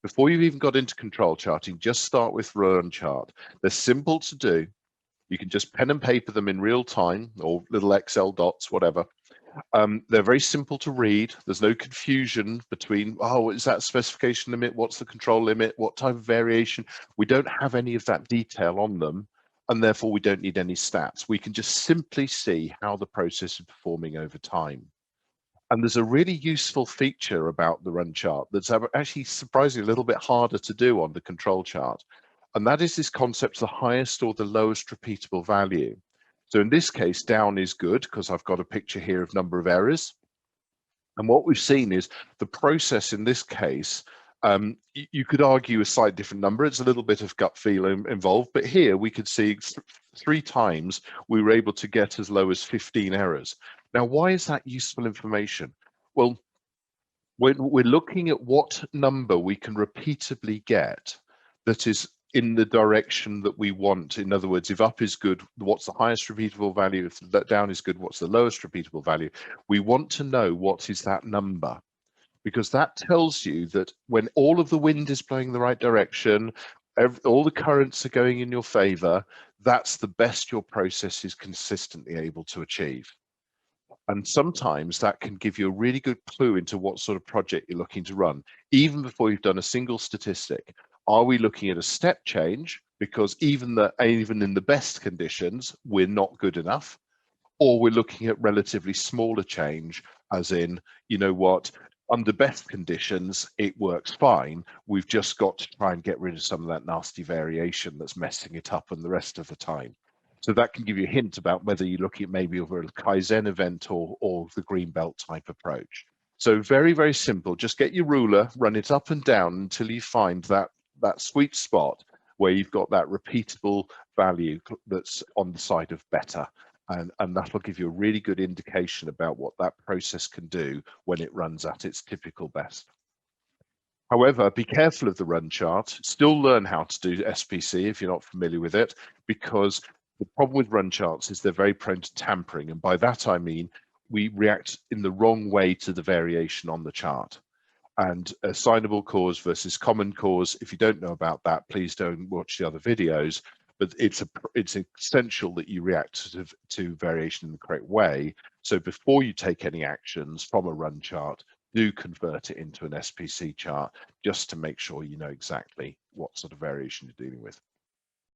Before you've even got into control charting, just start with run chart. They're simple to do. You can just pen and paper them in real time or little Excel dots, whatever. They're very simple to read. There's no confusion between, oh, is that specification limit? What's the control limit? What type of variation? We don't have any of that detail on them, and therefore we don't need any stats. We can just simply see how the process is performing over time. And there's a really useful feature about the run chart that's actually surprisingly a little bit harder to do on the control chart. And that is this concept of the highest or the lowest repeatable value. So in this case, down is good because I've got a picture here of number of errors. And what we've seen is the process in this case, you could argue a slightly different number. It's a little bit of gut feel involved, but here we could see 3 times we were able to get as low as 15 errors. Now, why is that useful information? Well, we're looking at what number we can repeatably get that is in the direction that we want. In other words, if up is good, what's the highest repeatable value? If down is good, what's the lowest repeatable value? We want to know what is that number, because that tells you that when all of the wind is blowing the right direction, all the currents are going in your favor, that's the best your process is consistently able to achieve. And sometimes that can give you a really good clue into what sort of project you're looking to run, even before you've done a single statistic. Are we looking at a step change? Because even in the best conditions, we're not good enough. Or we're looking at relatively smaller change, as in, you know what, under best conditions, it works fine. We've just got to try and get rid of some of that nasty variation that's messing it up and the rest of the time. So that can give you a hint about whether you're looking at maybe over a Kaizen event or the green belt type approach. So very, very simple. Just get your ruler, run it up and down until you find that sweet spot where you've got that repeatable value that's on the side of better. And that'll give you a really good indication about what that process can do when it runs at its typical best. However, be careful of the run chart. Still learn how to do SPC if you're not familiar with it, because the problem with run charts is they're very prone to tampering. And by that, I mean, we react in the wrong way to the variation on the chart. And assignable cause versus common cause, if you don't know about that, please don't watch the other videos. But it's essential that you react to variation in the correct way. So before you take any actions from a run chart, do convert it into an SPC chart just to make sure you know exactly what sort of variation you're dealing with.